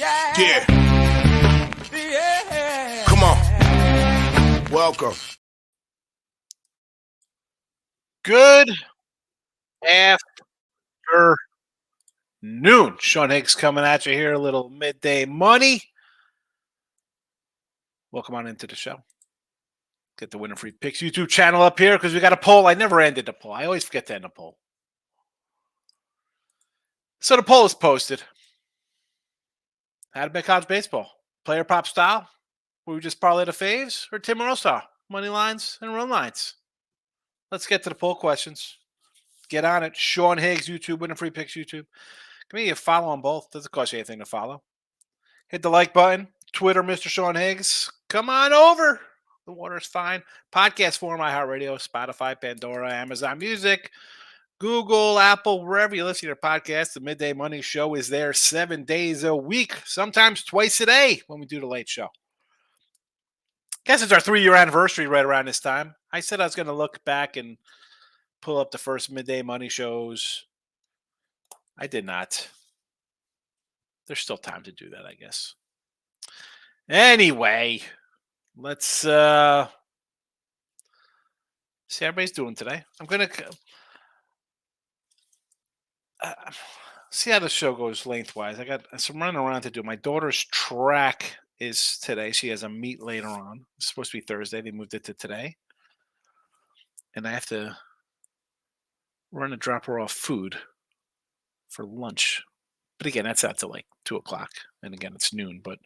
Yeah. Come on. Welcome. Good afternoon. Sean Higgs coming at you here, a little midday money. Welcome on into the show. Get the Winner Free Picks YouTube channel up here because we got a poll. I never ended the poll. I always forget to end the poll. So the poll is posted. How to bet college baseball? Player prop style? Where we just parlay the faves? Or Tim Moreau style? Money lines and run lines. Let's get to the poll questions. Get on it. Sean Higgs YouTube, Winner Free Picks YouTube. Give me a follow on both. Doesn't cost you anything to follow. Hit the like button. Twitter, Mr. Sean Higgs. Come on over. The water's fine. Podcast form, iHeartRadio, Spotify, Pandora, Amazon Music, Google, Apple, wherever you listen to your podcast. The Midday Money Show is there 7 days a week, sometimes twice a day when we do the late show. Guess it's our 3-year anniversary right around this time. I said I was going to look back and pull up the first Midday Money shows. I did not. There's still time to do that, I guess. Anyway, let's see how everybody's doing today. I'm going to see how the show goes lengthwise. I got some running around to do. My daughter's track is today. She has a meet later on. It's supposed to be Thursday. They moved it to today. And I have to run and drop her off food for lunch. But again, that's out till like 2 o'clock. And again, it's noon. But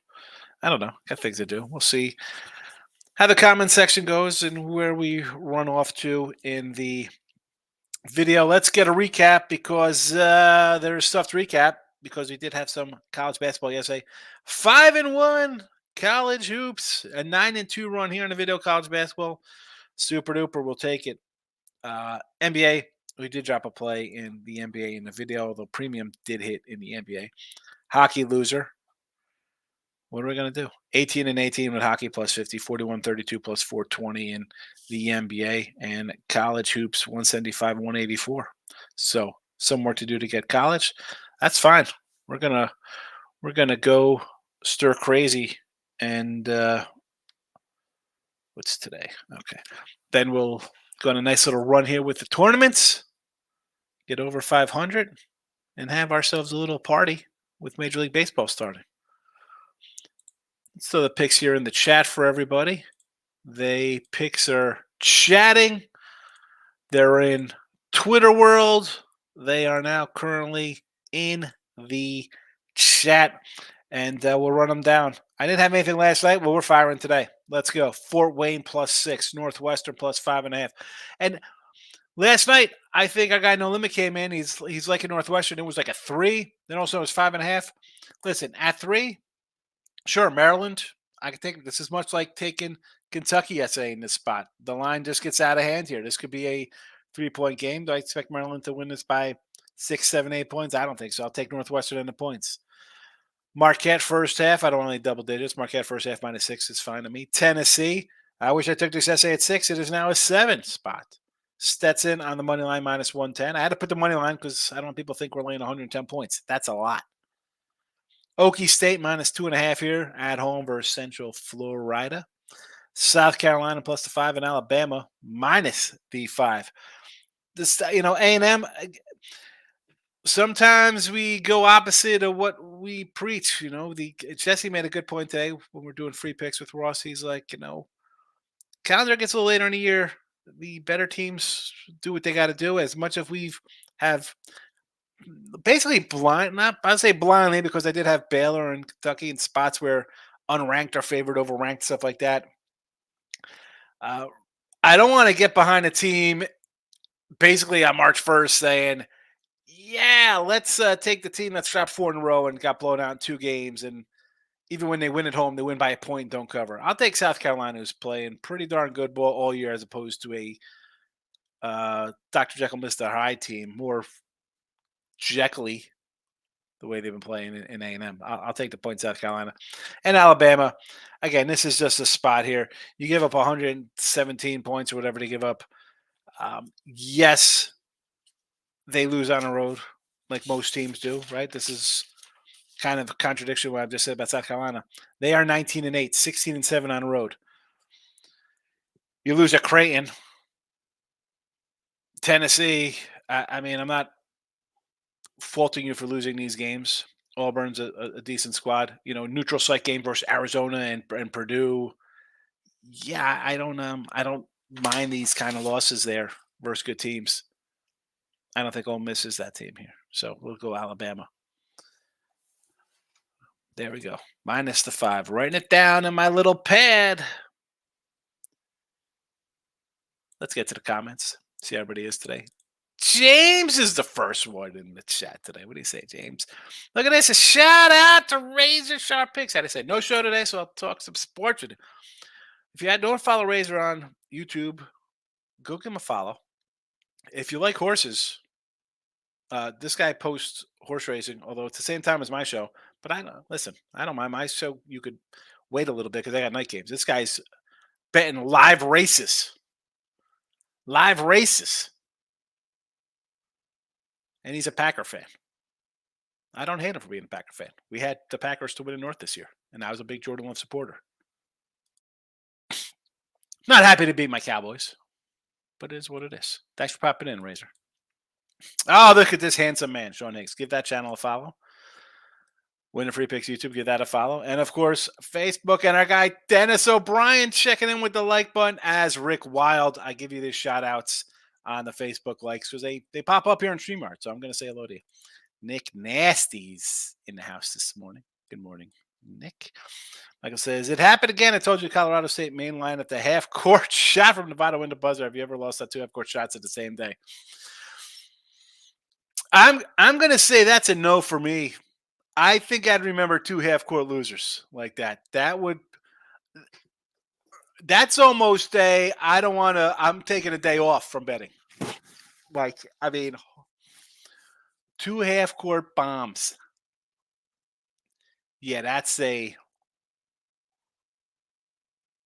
I don't know. Got things to do. We'll see how the comment section goes and where we run off to in the video. Let's get a recap because there's stuff to recap because we did have some college basketball yesterday. 5-1 college hoops, a 9-2 run here in the video college basketball. Super duper, we'll take it. NBA, we did drop a play in the NBA in the video, although premium did hit in the NBA. Hockey loser. What are we going to do? 18-18 with hockey plus 50, 41-32 plus 420 in the NBA, and college hoops 175-184. So some work to do to get college. That's fine. We're gonna go stir crazy, and what's today? Okay, then we'll go on a nice little run here with the tournaments. Get over 500, and have ourselves a little party with Major League Baseball starting. So the picks here in the chat for everybody. They picks are chatting. They're in Twitter world. They are now currently in the chat, and we'll run them down. I didn't have anything last night. Well, we're firing today. Let's go. Fort Wayne plus 6, Northwestern plus 5.5. And last night, I think our guy No Limit came in. He's like a Northwestern. It was like a 3. Then also it was 5.5. Listen, at 3. Sure, Maryland, I can take this is much like taking Kentucky yesterday in this spot. The line just gets out of hand here. This could be a 3-point game. Do I expect Maryland to win this by 6, 7, 8 points? I don't think so. I'll take Northwestern and the points. Marquette first half. I don't want any double digits. Marquette first half -6 is fine to me. Tennessee. I wish I took this essay at 6. It is now a 7 spot. Stetson on the money line -110. I had to put the money line because I don't want people to think we're laying 110 points. That's a lot. Okie State -2.5 here at home versus Central Florida. South Carolina plus the 5 and Alabama -5. This, A&M. Sometimes we go opposite of what we preach. Jesse made a good point today when we're doing free picks with Ross. He's like, calendar gets a little later in the year. The better teams do what they got to do. As much as we have basically I say blindly because I did have Baylor and Kentucky in spots where unranked are favored over ranked, stuff like that. I don't want to get behind a team basically on March 1st saying, yeah, let's take the team that's dropped 4 in a row and got blown out in 2 games. And even when they win at home, they win by a point and don't cover. I'll take South Carolina, who's playing pretty darn good ball all year as opposed to a Dr. Jekyll, Mr. Hyde team, more Jekyll-y the way they've been playing in A&M. I'll take the point South Carolina. And Alabama, again, this is just a spot here. You give up 117 points or whatever they give up. Yes, they lose on the road like most teams do, right? This is kind of a contradiction to what I've just said about South Carolina. They are 19-8, 16-7 on the road. You lose at Creighton, Tennessee. I mean, I'm not faulting you for losing these games. Auburn's a decent squad. Neutral site game versus Arizona and Purdue. Yeah, I don't mind these kind of losses there versus good teams. I don't think Ole Miss is that team here. So we'll go Alabama. There we go. Minus the 5. Writing it down in my little pad. Let's get to the comments. See how everybody is today. James is the first one in the chat today. What do you say, James? Look at this. A shout out to Razor Sharp Picks. I say no show today, so I'll talk some sports with you. If you don't follow Razor on YouTube, go give him a follow. If you like horses, this guy posts horse racing, although it's the same time as my show. But I don't mind my show. You could wait a little bit because I got night games. This guy's betting live races. Live races. And he's a Packer fan. I don't hate him for being a Packer fan. We had the Packers to win the North this year, and I was a big Jordan Love supporter. Not happy to beat my Cowboys, but it is what it is. Thanks for popping in, Razor. Oh, look at this handsome man, Sean Higgs. Give that channel a follow. Winner Free Picks YouTube, give that a follow. And, of course, Facebook and our guy Dennis O'Brien checking in with the like button as Rick Wild. I give you these shout-outs on the Facebook likes because they pop up here on StreamYard, so I'm going to say hello to you. Nick Nasty's in the house this morning. Good morning, Nick. Michael says, it happened again. I told you Colorado State main line at the half-court shot from Nevada window buzzer. Have you ever lost that 2 half-court shots at the same day? I'm going to say that's a no for me. I think I'd remember 2 half-court losers like that. That's almost I'm taking a day off from betting. 2 half-court bombs. Yeah, that's oh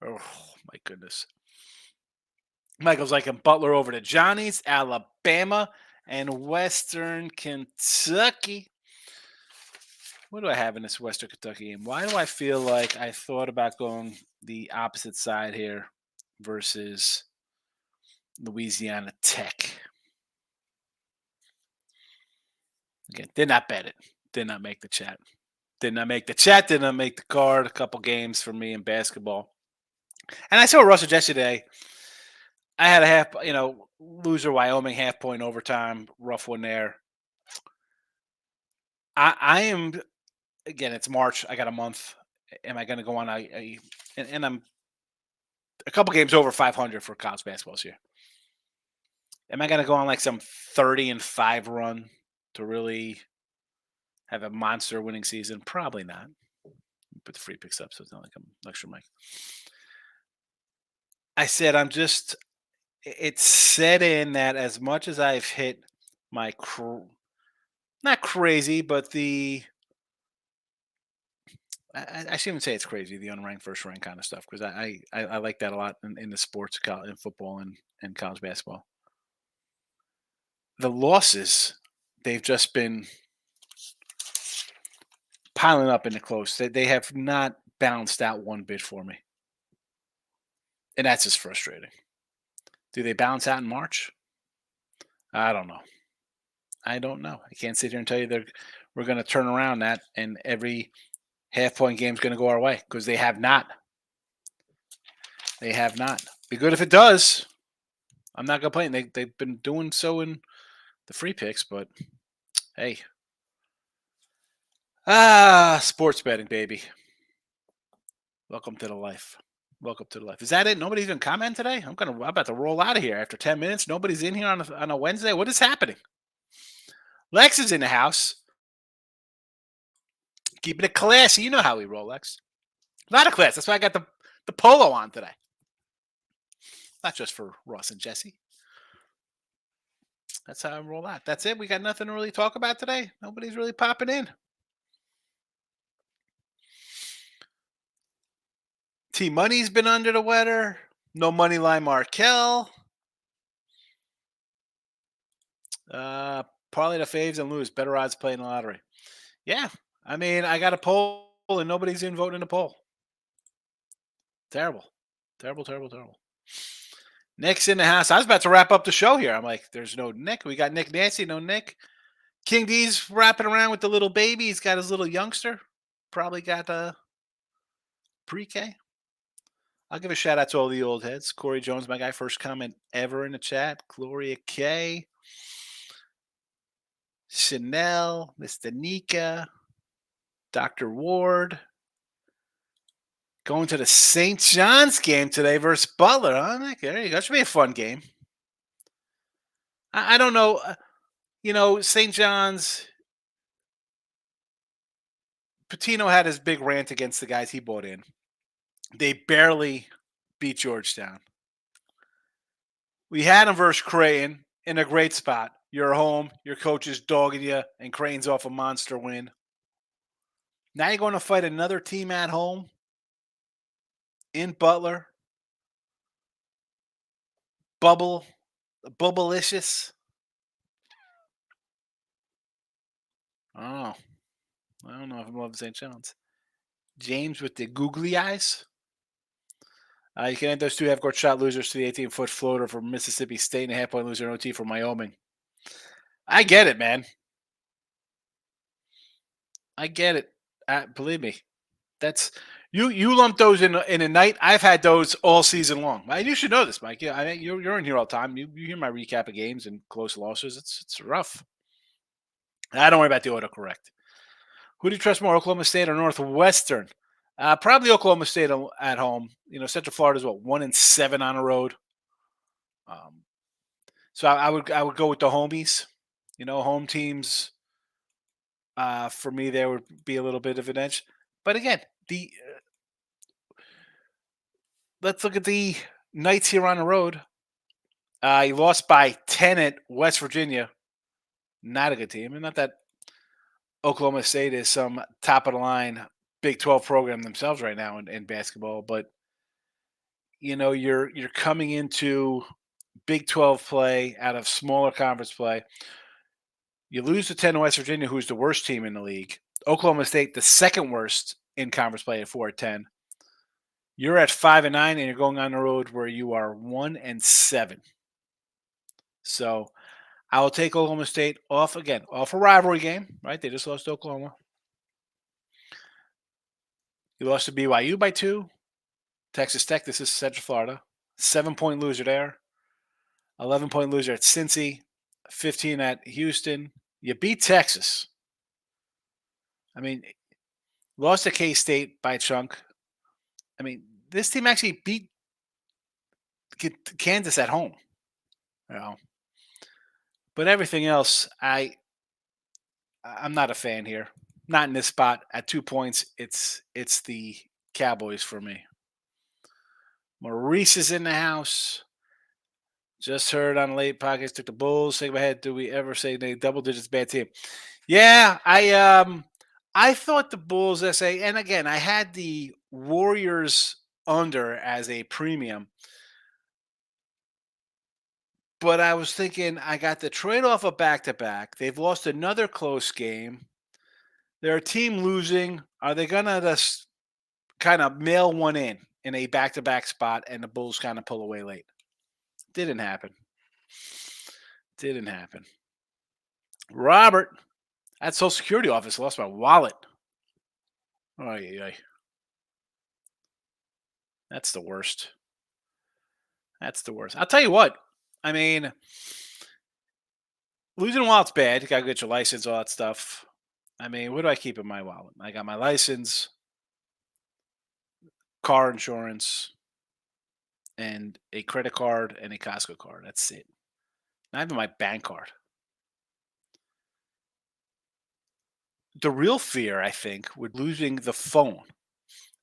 my goodness. Michael's like a Butler over to Johnny's, Alabama, and Western Kentucky. What do I have in this Western Kentucky game? Why do I feel like I thought about going the opposite side here versus Louisiana Tech? Again, did not bet it. Did not make the chat. Did not make the card. A couple games for me in basketball. And I saw Russell yesterday. I had a loser Wyoming half point overtime. Rough one there. I am, again, it's March. I got a month. Am I going to go on and I'm a couple games over 500 for college basketball this year. Am I going to go on like some 30-5 run to really have a monster winning season? Probably not. Put the free picks up so it's not like I'm lecture mic. I said it's set in that as much as I've hit my not crazy, but I shouldn't even say it's crazy, the unranked first rank kind of stuff, because I like that a lot in the sports, in football and college basketball. The losses, they've just been piling up in the close. They have not balanced out one bit for me. And that's just frustrating. Do they balance out in March? I don't know. I can't sit here and tell you we're going to turn around that and every half-point game is going to go our way, because they have not. They have not. Be good if it does. I'm not complaining. They've been doing so in the free picks, but hey. Sports betting, baby. Welcome to the life. Welcome to the life. Is that it? Nobody's even commenting today? I'm about to roll out of here after 10 minutes. Nobody's in here on a Wednesday. What is happening? Lex is in the house. Keeping it classy. You know how we roll, Lex. A lot of class. That's why I got the polo on today. Not just for Ross and Jesse. That's how I roll out. That's it. We got nothing to really talk about today. Nobody's really popping in. T-Money's been under the weather. No money line Markel. Parlay the faves and lose. Better odds playing the lottery. Yeah. I mean, I got a poll and nobody's even voting in the poll. Terrible. Terrible, terrible, terrible. Nick's in the house. I was about to wrap up the show here. I'm like, there's no Nick. We got Nick Nancy, no Nick. King D's wrapping around with the little baby. He's got his little youngster. Probably got pre-K. I'll give a shout out to all the old heads. Corey Jones, my guy, first comment ever in the chat. Gloria K. Chanel, Mr. Nika, Dr. Ward. Going to the St. John's game today versus Butler, huh? There you go. That should be a fun game. I don't know. St. John's, Patino had his big rant against the guys he bought in. They barely beat Georgetown. We had them versus Creighton in a great spot. You're home, your coach is dogging you, and Creighton's off a monster win. Now you're going to fight another team at home in Butler. Bubblicious. Oh, I don't know if I'm loving St. John's. James with the googly eyes. You can add those two half-court shot losers to the 18-foot floater for Mississippi State and a half-point loser in OT for Wyoming. I get it, man. I get it. Believe me, that's you lump those in a night. I've had those all season long. You should know this, Mike. Yeah, I mean, you're in here all the time. You hear my recap of games and close losses. It's rough. I don't worry about the autocorrect. Who do you trust more, Oklahoma State or Northwestern? Probably Oklahoma State at home. Central Florida is 1-7 on the road. So I would go with the homies. Home teams. For me, there would be a little bit of an edge. But again, let's look at the Knights here on the road. You lost by 10 at West Virginia. Not a good team. And not that Oklahoma State is some top-of-the-line Big 12 program themselves right now in basketball. But, you're coming into Big 12 play out of smaller conference play. You lose to 10 to West Virginia, who's the worst team in the league. Oklahoma State, the second worst in conference play at 4-10. You're at 5-9, and you're going on the road where you are 1-7. So I will take Oklahoma State off a rivalry game, right? They just lost to Oklahoma. You lost to BYU by 2. Texas Tech, this is Central Florida. 7-point loser there. 11-point loser at Cincy. 15 at Houston. You beat Texas. I mean, lost to K-State by a chunk. I mean, this team actually beat Kansas at home. But everything else, I'm not a fan here. Not in this spot. At 2 points, it's the Cowboys for me. Maurice is in the house. Just heard on the late podcast, took the Bulls. Shake my head. Do we ever say they double digits bad team? Yeah, I thought the Bulls SA, and again, I had the Warriors under as a premium. But I was thinking I got the trade off of back-to-back. They've lost another close game. They're a team losing. Are they going to just kind of mail one in a back-to-back spot and the Bulls kind of pull away late? Didn't happen. Robert, at Social Security office, lost my wallet. That's the worst. I'll tell you what. I mean, losing a wallet's bad. You got to get your license, all that stuff. I mean, what do I keep in my wallet? I got my license, car insurance, and a credit card and a Costco card. That's it. Not even my bank card. The real fear, I think, would losing the phone.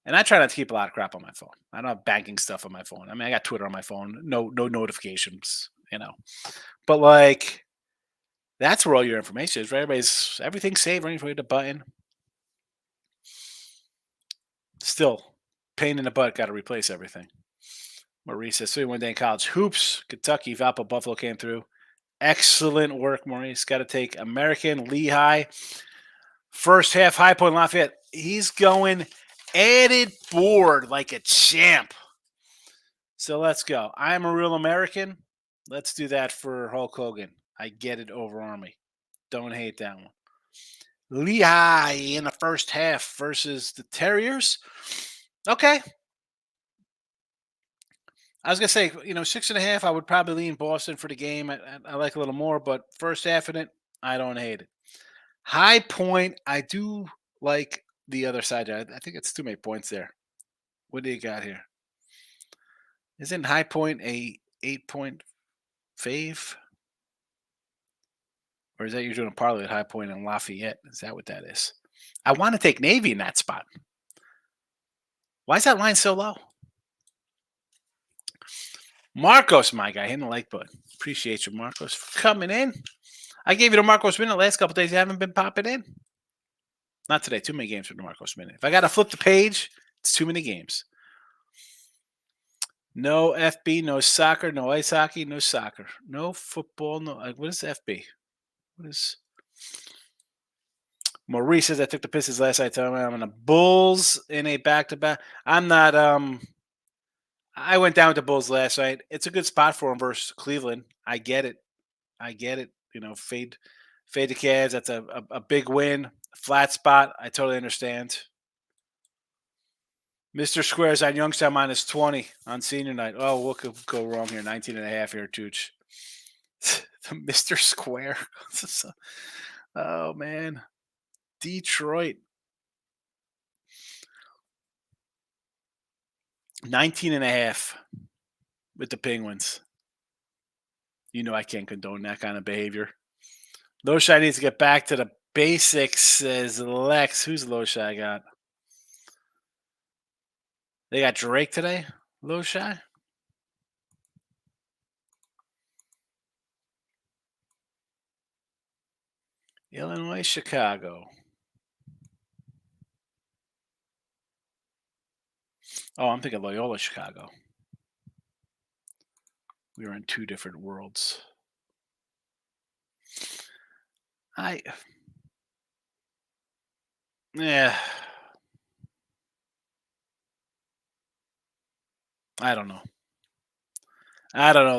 And I try not to keep a lot of crap on my phone. I don't have banking stuff on my phone. I mean, I got Twitter on my phone. No notifications, But that's where all your information is, right? Everything's saved, ready for you to button. Still, pain in the butt, got to replace everything. Maurice says 3-1 day in college hoops. Kentucky, Valpo, Buffalo came through. Excellent work, Maurice. Got to take American, Lehigh. First half, High Point Lafayette. He's going added board like a champ. So let's go. I'm a real American. Let's do that for Hulk Hogan. I get it over Army. Don't hate that one. Lehigh in the first half versus the Terriers. Okay. I was going to say, 6.5, I would probably lean Boston for the game. I like a little more, but first half in it, I don't hate it. High Point, I do like the other side. I think it's too many points there. What do you got here? Isn't High Point a 8-point fave? Or is that you're doing a parlay at High Point and Lafayette? Is that what that is? I want to take Navy in that spot. Why is that line so low? Marcos, my guy, hitting the like button. Appreciate you, Marcos, for coming in. I gave you the Marcos minute the last couple days. You haven't been popping in. Not today. Too many games for the Marcos minute. If I got to flip the page, it's too many games. No FB, no soccer, no ice hockey, no soccer, no football, no. What is FB? What is? Maurice says I took the Pistons last night. I'm on the Bulls in a back-to-back. I'm not. I went down with the Bulls last night. It's a good spot for them versus Cleveland. I get it. Fade the Cavs. That's a big win. Flat spot. I totally understand. Mr. Squares on Youngstown minus 20 on senior night. Oh, what could go wrong here? 19.5 here, Tooch. The Mr. Square. Oh, man. Detroit. 19.5 with the Penguins. I can't condone that kind of behavior. Loshai needs to get back to the basics, says Lex. Who's Loshai got? They got Drake today? Loshai? Illinois, Chicago. Oh, I'm thinking Loyola, Chicago. We were in two different worlds. Yeah. I don't know.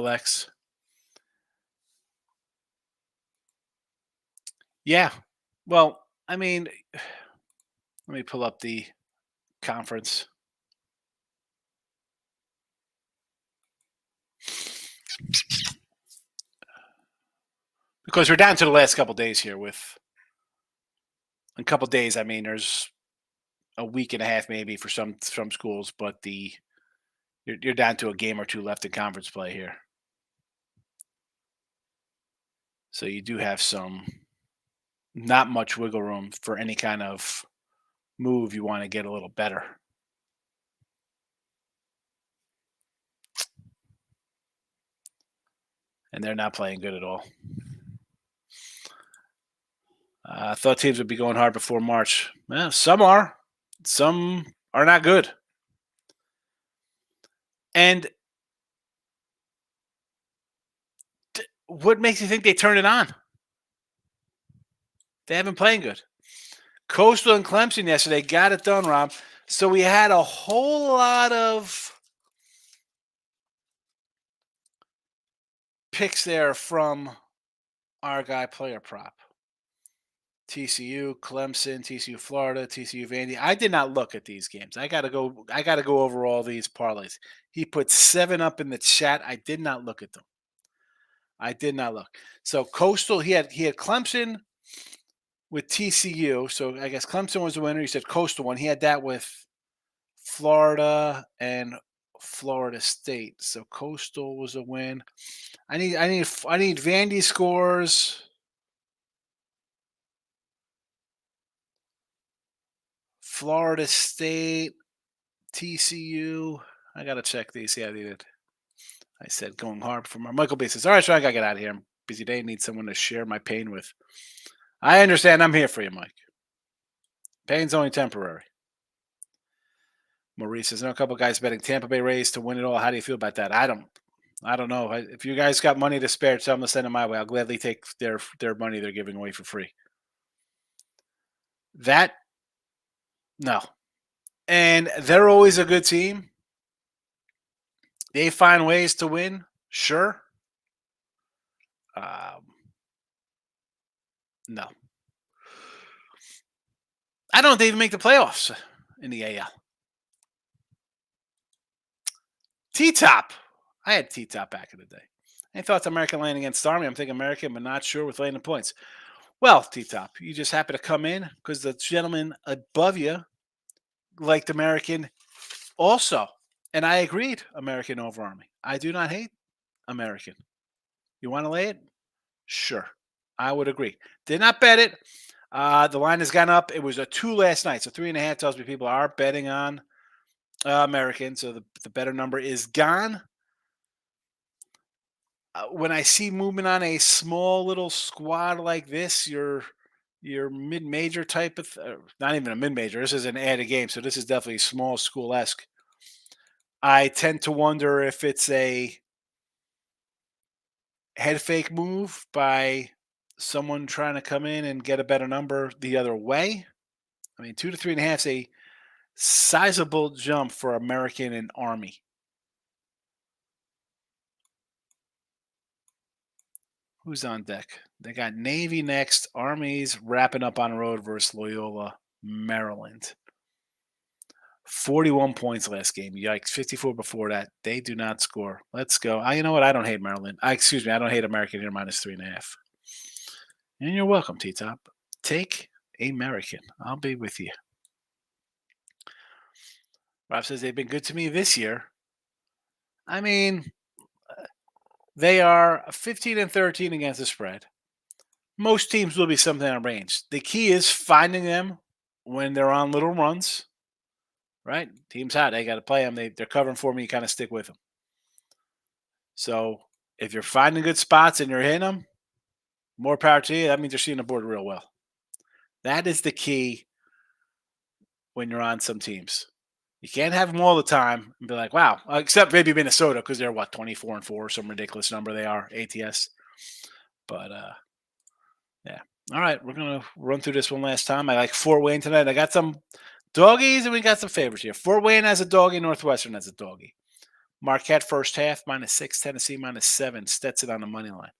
Lex. Yeah. Well, let me pull up the conference. Because we're down to the last couple days here with a couple days. There's a week and a half maybe for some schools, but you're down to a game or two left in conference play here. So you do have not much wiggle room for any kind of move you want to get a little better. And they're not playing good at all. I thought teams would be going hard before March. Well, some are. Some are not good. And what makes you think they turn it on? They haven't played good. Coastal and Clemson yesterday got it done, Rob. So we had a whole lot of picks there from our guy player prop. TCU, Clemson, TCU, Florida, TCU, Vandy. I did not look at these games. I gotta go over all these parlays. He put 7 up in the chat. I did not look at them. I did not look. So Coastal, he had Clemson with TCU. So I guess Clemson was the winner. He said Coastal won. He had that with Florida and Florida State. So Coastal was a win. I need Vandy scores. Florida State, TCU. I gotta check these. Yeah, they did. I said going hard for my Michael B says, all right, so I gotta get out of here. I'm busy day. Need someone to share my pain with. I understand. I'm here for you, Mike. Pain's only temporary. Maurice says, I know a couple guys betting Tampa Bay Rays to win it all. How do you feel about that? I don't know. If you guys got money to spare, tell them to send them my way. I'll gladly take their money they're giving away for free. That, no. And they're always a good team. They find ways to win, sure. Um, no. I don't think they even make the playoffs in the AL. T-Top. I had T-Top back in the day. Any thoughts on American laying against Army? I'm thinking American, but not sure with laying the points. Well, T-Top, you just happen to come in because the gentleman above you liked American also. And I agreed American over Army. I do not hate American. You want to lay it? Sure. I would agree. Did not bet it. The line has gone up. It was a 2 last night. So 3.5 tells me people are betting on American. So the better number is gone. When I see movement on a small little squad like this, your mid-major type of not even a mid-major. This is an added game, so this is definitely small school-esque. I tend to wonder if it's a head fake move by someone trying to come in and get a better number the other way. I mean, 2 to 3.5 is a sizable jump for American and Army. Who's on deck? They got Navy next. Army's wrapping up on the road versus Loyola, Maryland. 41 points last game. Yikes. 54 before that. They do not score. Let's go. You know what? I don't hate Maryland. I don't hate American here minus 3.5. And you're welcome, T-Top. Take American. I'll be with you. Rob says they've been good to me this year. I mean, they are 15 and 13 against the spread. Most teams will be something in range. The key is finding them when they're on little runs, right? Team's hot. They got to play them. They're covering for me. You kind of stick with them. So if you're finding good spots and you're hitting them, more power to you. That means you're seeing the board real well. That is the key when you're on some teams. You can't have them all the time and be like, wow, except maybe Minnesota because they're, 24 and 4, some ridiculous number they are, ATS. But, yeah. All right, we're going to run through this one last time. I like Fort Wayne tonight. I got some doggies and we got some favorites here. Fort Wayne has a doggie, Northwestern has a doggie. Marquette first half, -6, Tennessee -7, Stetson on the money line.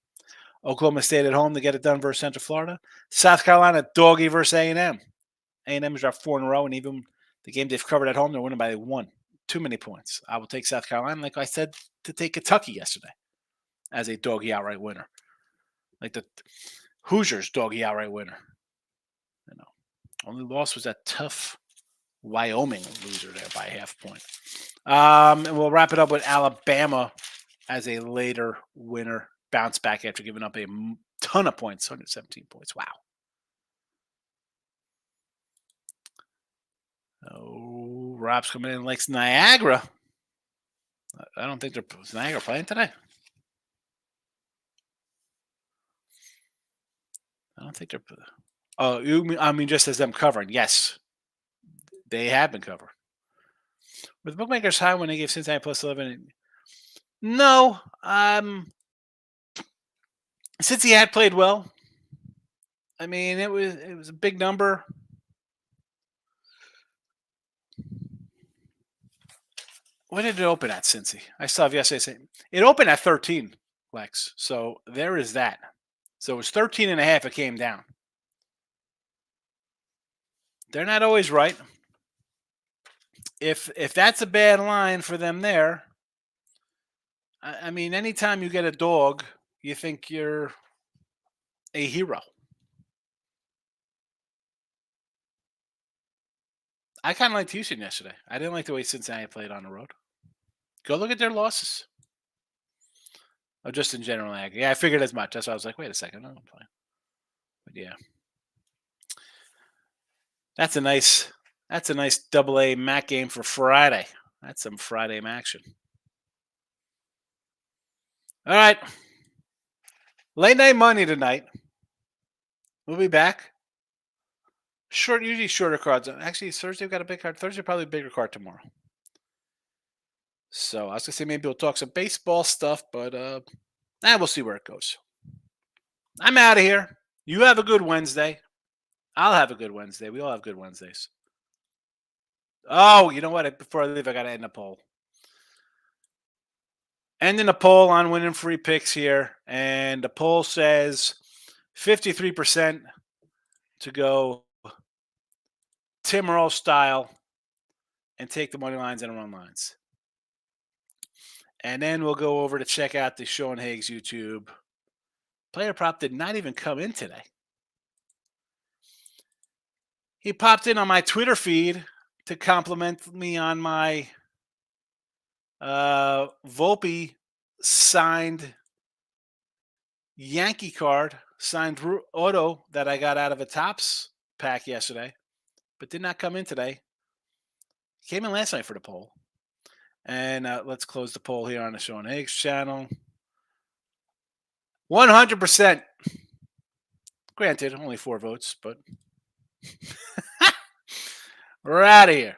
Oklahoma State at home to get it done versus Central Florida. South Carolina, doggie versus A&M. A&M is dropped 4 in a row, and even the game they've covered at home, they're winning by 1. Too many points. I will take South Carolina, like I said, to take Kentucky yesterday as a doggy outright winner. Like the Hoosiers doggy outright winner. Only loss was that tough Wyoming loser there by half point. And we'll wrap it up with Alabama as a later winner. Bounce back after giving up a ton of points, 117 points. Wow. Oh, Rob's coming in likes Niagara. I don't think is Niagara playing today. I don't think they're. Oh, I mean, just as them covering. Yes, they have been covered. With the bookmakers high when they gave Cincinnati plus 11. No, since he had played well. I mean, it was a big number. What did it open at, Cincy? I saw yesterday. It opened at 13, Lex. So there is that. So it was 13.5. It came down. They're not always right. If that's a bad line for them there, I mean, anytime you get a dog, you think you're a hero. I kind of liked Houston yesterday. I didn't like the way Cincinnati played on the road. Go look at their losses. Oh, just in general. Yeah, I figured as much. That's why I was like, wait a second. I'm playing. But yeah. That's a nice AA MAC game for Friday. That's some Friday action. All right. Late night money tonight. We'll be back. Usually shorter cards. Actually, Thursday we've got a big card. Thursday probably a bigger card tomorrow. So I was gonna say maybe we'll talk some baseball stuff, but we'll see where it goes. I'm out of here. You have a good Wednesday. I'll have a good Wednesday. We all have good Wednesdays. Oh, you know what? Before I leave, I got to end the poll. Ending the poll on winning free picks here. And the poll says 53% to go Tim Earl style and take the money lines and run lines. And then we'll go over to check out the Sean Higgs YouTube. Player prop did not even come in today. He popped in on my Twitter feed to compliment me on my Volpe signed Yankee card, signed auto that I got out of a Topps pack yesterday, but did not come in today. Came in last night for the poll. And let's close the poll here on the Sean Higgs channel. 100%. Granted, only 4 votes, but we're out of here.